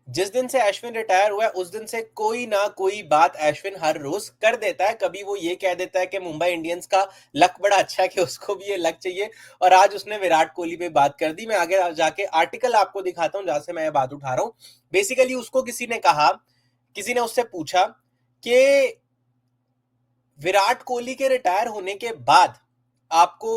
जिस दिन से अश्विन रिटायर हुआ है उस दिन से कोई ना कोई बात अश्विन हर रोज कर देता है। कभी वो ये कह देता है कि मुंबई इंडियंस का लक बड़ा अच्छा है कि उसको भी ये लक चाहिए, और आज उसने विराट कोहली पे बात कर दी। मैं आगे जाके आर्टिकल आपको दिखाता हूँ जहां से मैं ये बात उठा रहा हूँ। बेसिकली उसको किसी ने कहा, किसी ने उससे पूछा कि विराट कोहली के रिटायर होने के बाद आपको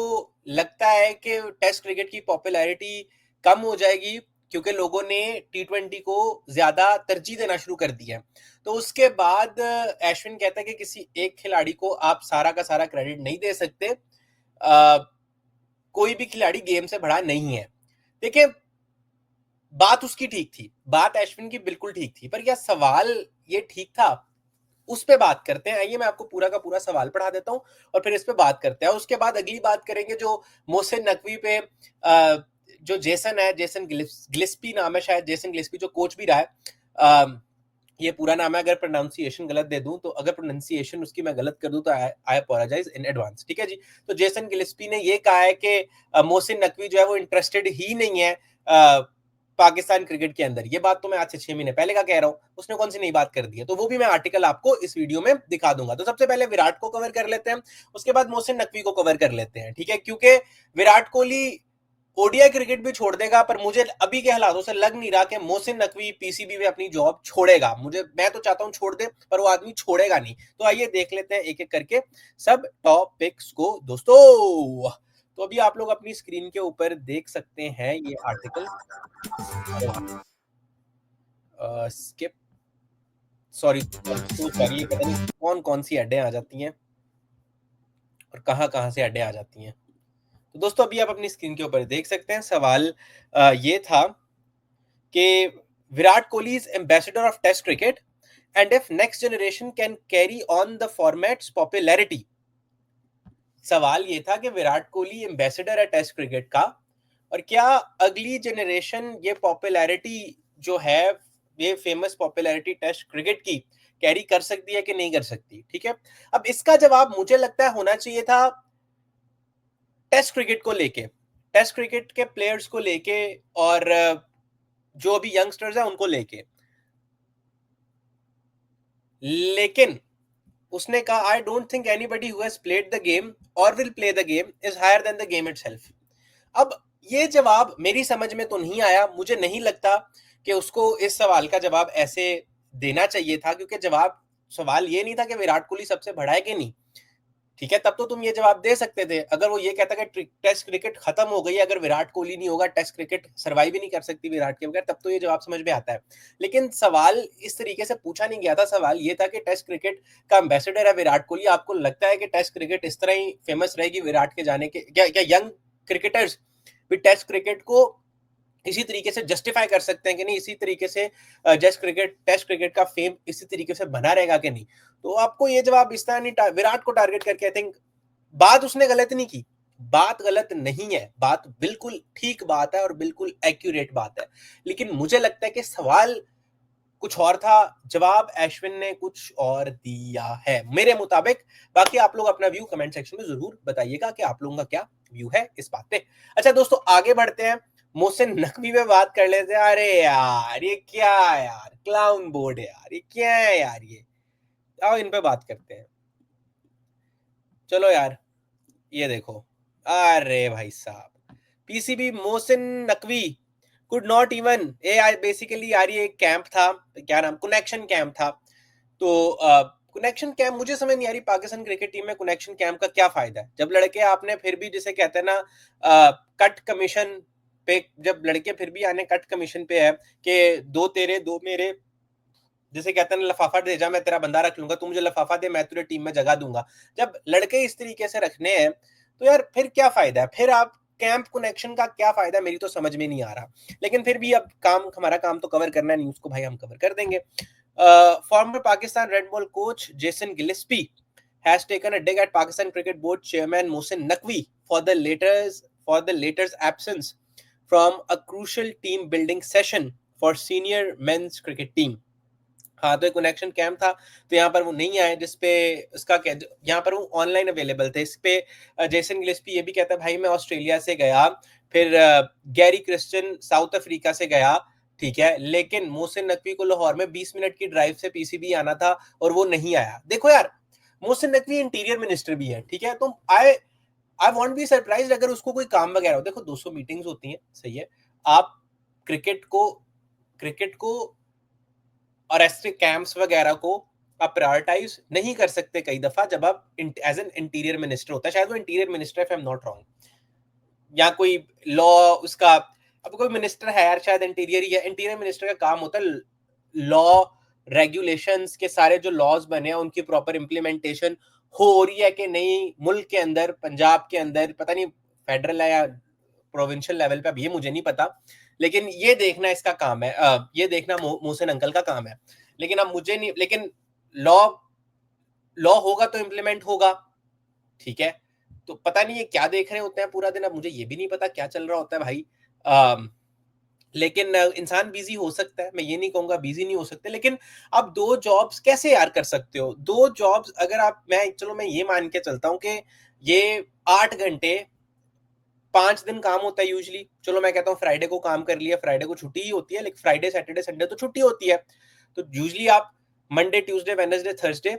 लगता है कि टेस्ट क्रिकेट की पॉपुलैरिटी कम हो जाएगी क्योंकि लोगों ने टी20 को ज्यादा तरजीह देना शुरू कर दिया है। तो उसके बाद अश्विन कहता है कि किसी एक खिलाड़ी को आप सारा का सारा क्रेडिट नहीं दे सकते। कोई भी खिलाड़ी गेम से बड़ा नहीं है। देखिए, बात उसकी ठीक थी, बात अश्विन की बिल्कुल ठीक थी, पर क्या सवाल ये ठीक था? उस पे बात करते हैं। आइए मैं आपको पूरा का पूरा सवाल पढ़ा देता हूँ और फिर इस पे बात करते हैं। उसके बाद अगली बात करेंगे जो मोहसिन नकवी पे, जो जेसन है, जेसन गिलिस्पी नाम है शायद, जेसन गिलिस्पी जो कोच भी रहा है। ये पूरा नाम है, अगर प्रोनाउंसिएशन गलत दे दूं तो, अगर प्रोनाउंसिएशन उसकी मैं गलत कर दूं तो आई अपोलोजाइज इन एडवांस। ठीक है जी। तो जेसन गिलिस्पी ने ये कहा है कि मोहसिन नकवी जो है वो इंटरेस्टेड ही नहीं है पाकिस्तान क्रिकेट के अंदर। ये बात तो मैं आज से 6 महीने पहले का कह रहा हूँ, उसने कौन सी नई बात कर दी है? तो वो भी मैं आर्टिकल आपको इस वीडियो में दिखा दूंगा। तो सबसे पहले विराट को कवर कर लेते हैं, उसके बाद मोहसिन नकवी को कवर कर लेते हैं। ठीक है, क्योंकि विराट कोहली ओडीआई क्रिकेट भी छोड़ देगा, पर मुझे अभी के हालातों से लग नहीं रहा कि मोहसिन नकवी पीसीबी में अपनी जॉब छोड़ेगा। मैं तो चाहता हूं छोड़ दे, पर वो आदमी छोड़ेगा नहीं। तो आइए देख लेते हैं एक एक करके सब टॉपिक्स को दोस्तों। तो अभी आप लोग अपनी स्क्रीन के ऊपर देख सकते हैं ये article. Skip, sorry so sorry, ये पता नहीं कौन कौन सी एडें आ जाती हैं और कहाँ कहाँ से एडें आ जाती हैं। तो दोस्तों अभी आप अपनी स्क्रीन के ऊपर देख सकते हैं। सवाल ये था कि Virat Kohli is ambassador of test cricket and if next generation can carry on the formats popularity. सवाल ये था कि विराट कोहली एम्बेसडर है टेस्ट क्रिकेट का, और क्या अगली जनरेशन ये पॉपुलैरिटी जो है, ये फेमस पॉपुलैरिटी टेस्ट क्रिकेट की कैरी कर सकती है कि नहीं कर सकती? ठीक है, अब इसका जवाब मुझे लगता है होना चाहिए था टेस्ट क्रिकेट को लेके, टेस्ट क्रिकेट के प्लेयर्स को लेके, और जो अभी यंगस्टर्स हैं उनको लेके। लेकिन उसने कहा I don't think anybody who has played the game और will play the game is higher than the game itself. अब ये जवाब मेरी समझ में तो नहीं आया। मुझे नहीं लगता कि उसको इस सवाल का जवाब ऐसे देना चाहिए था, क्योंकि सवाल ये नहीं था कि विराट कोहली सबसे बड़ा है कि नहीं। ठीक है, तब तो तुम ये जवाब दे सकते थे। अगर वो ये कहता कि टेस्ट क्रिकेट खत्म हो गई, अगर विराट कोहली नहीं होगा टेस्ट क्रिकेट सर्वाइव ही नहीं कर सकती विराट के बगैर, तब तो ये जवाब समझ में आता है। लेकिन सवाल इस तरीके से पूछा नहीं गया था। सवाल ये था कि टेस्ट क्रिकेट का एम्बेसडर है विराट कोहली, आपको लगता है कि टेस्ट क्रिकेट इस तरह ही फेमस रहेगी विराट के जाने के? क्या यंग क्रिकेटर्स भी टेस्ट क्रिकेट को इसी तरीके से जस्टिफाई कर सकते हैं कि नहीं? इसी तरीके से टेस्ट क्रिकेट का फेम इसी तरीके से बना रहेगा कि नहीं? तो आपको ये जवाब इस तरह नहीं, विराट को टारगेट करके, आई थिंक बात उसने गलत नहीं की। बात गलत नहीं है, बात बिल्कुल ठीक बात है और बिल्कुल एक्यूरेट बात है। लेकिन मुझे लगता है कि सवाल कुछ और था, जवाब अश्विन ने कुछ और दिया है मेरे मुताबिक। बाकी आप लोग अपना व्यू कमेंट सेक्शन में जरूर बताइएगा कि आप लोगों का क्या व्यू है इस बात पे। अच्छा दोस्तों, आगे बढ़ते हैं, मोहसिन नकवी पे बात कर लेते हैं। अरे यार ये क्या है यार, क्लाउन बोर्ड है यार, ये क्या है यार, ये आओ इन पे बात करते हैं। चलो यार, ये देखो, अरे भाई साहब, PCB Mohsin Naqvi could not even, ये बेसिकली यार ये एक कैंप था, क्या नाम, कनेक्शन कैंप था। तो कनेक्शन कैंप मुझे समझ नहीं आ रही, पाकिस्तान क्रिकेट टीम में कनेक्शन कैंप का क्या फायदा है? जब लड़के आपने फिर भी जिसे कहते हैं ना कट कमीशन पे, जब लड़के फिर भी आने कट कमीशन पे है कि दो तेरे दो मेरे, जिसे कहते हैं ना लफाफा दे जा मैं तेरा बंदा रख लूंगा, तू मुझे लफाफा दे मैं तुझे टीम में जगह दूंगा। जब लड़के इस तरीके से रखने हैं तो यार फिर क्या फायदा है? फिर आप कैंप कनेक्शन का क्या फायदा, मेरी तो समझ में नहीं आ रहा। लेकिन फिर भी अब काम, हमारा काम तो कवर करना है, न्यूज को भाई हम कवर कर देंगे। Farmer Pakistan red ball coach Jason Gillespie has taken a dig at Pakistan Cricket Board chairman Mohsin Naqvi for the latter's absence from a crucial team building session for senior men's cricket team। हाँ, तो एक connection camp था, तो यहाँ पर वो नहीं आए, जिसपे उसका क्या, यहाँ पर वो ऑनलाइन अवेलेबल थे। इस पे जेसन गिलिस्पी ये भी कहता है भाई मैं ऑस्ट्रेलिया से गया, फिर गैरी क्रिस्टन साउथ अफ्रीका से गया, ठीक है, लेकिन मोहसिन नकवी को लाहौर में 20 मिनट की ड्राइव से पीसीबी आना था और वो नहीं आया। देखो यार, मोहसिन नकवी इंटीरियर मिनिस्टर भी है, ठीक है, तो आई वॉन्ट बी सरप्राइज अगर उसको कोई काम वगैरह हो। देखो 200 मीटिंग्स होती हैं, सही है, आप क्रिकेट को क्रिकेट को और ऐसे कैंप्स वगैरह को आप प्रायोरिटाइज नहीं कर सकते कई दफा जब आप एज एन इंटीरियर मिनिस्टर होता है, शायद वो interior minister if I am not wrong, या कोई लॉ उसका, अब कोई मिनिस्टर है यार, शायद इंटीरियर ही है, इंटीरियर मिनिस्टर का काम होता है लॉ रेगुलेशंस के सारे जो लॉज बने हैं उनकी प्रॉपर इंप्लीमेंटेशन हो रही है कि नहीं मुल्क के अंदर, पंजाब के अंदर, पता नहीं फेडरल है या प्रोविंशियल लेवल पे, अब ये मुझे नहीं पता, लेकिन ये देखना इसका काम है, ये देखना मोहसिन अंकल का काम है। लेकिन अब मुझे नहीं, लेकिन लॉ लॉ होगा तो इम्प्लीमेंट होगा, ठीक है, तो पता नहीं ये क्या देख रहे होते हैं पूरा दिन, अब मुझे ये भी नहीं पता क्या चल रहा होता है भाई। लेकिन इंसान बिजी हो सकता है, मैं ये नहीं कहूंगा बिजी नहीं हो सकते, लेकिन आप दो जॉब्स कैसे यार कर सकते हो? दो जॉब्स अगर आप, मैं चलो मैं ये मान के चलता हूँ कि ये 8 घंटे 5 दिन काम होता है यूजली, चलो मैं कहता हूँ फ्राइडे को काम कर लिया, फ्राइडे को छुट्टी ही होती है, लेकिन फ्राइडे सैटरडे संडे तो छुट्टी होती है, तो यूजली आप मंडे ट्यूसडे वेडनेसडे थर्सडे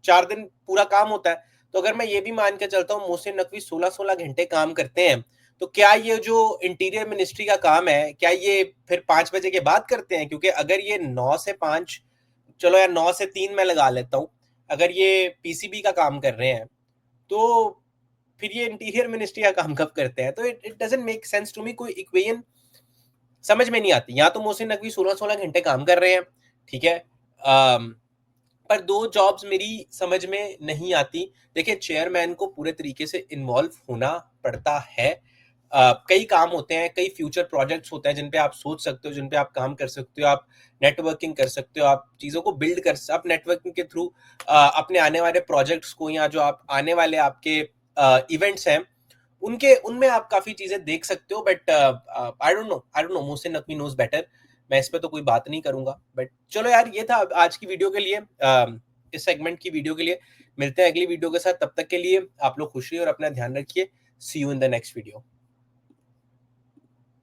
4 दिन पूरा काम होता है। तो अगर मैं ये भी मान के चलता हूँ मोहसिन नकवी 16-16 घंटे काम करते हैं, तो क्या ये जो इंटीरियर मिनिस्ट्री का काम है, क्या ये फिर 5 बजे के बाद करते हैं? क्योंकि अगर ये 9 से 5, चलो यार 9 से 3 मैं लगा लेता हूँ, अगर ये पीसीबी का काम कर रहे हैं, तो फिर ये इंटीरियर मिनिस्ट्री का काम कब करते हैं? तो it doesn't make sense to me, कोई इक्वेशन समझ में नहीं आती। या तो मोहसिन नकवी 16-16 घंटे काम कर रहे हैं, ठीक है, पर दो जॉब्स मेरी समझ में नहीं आती। देखिए चेयरमैन को पूरे तरीके से इन्वॉल्व होना पड़ता है, कई काम होते हैं, कई फ्यूचर प्रोजेक्ट्स होते हैं जिन पे आप सोच सकते हो, जिन पे आप काम कर सकते हो, आप नेटवर्किंग कर सकते हो, आप चीज़ों को बिल्ड कर, आप नेटवर्किंग के थ्रू अपने आने वाले प्रोजेक्ट्स को, या जो आप आने वाले आपके इवेंट्स हैं उनके, उनमें आप काफ़ी चीज़ें देख सकते हो। But I don't know Mohsin Naqvi knows better, मैं इस पे तो कोई बात नहीं करूंगा। बट चलो यार, ये था आज की वीडियो के लिए, इस सेगमेंट की वीडियो के लिए। मिलते हैं अगली वीडियो के साथ, तब तक के लिए आप लोग खुश रहिए और अपना ध्यान रखिए। See you in the next video.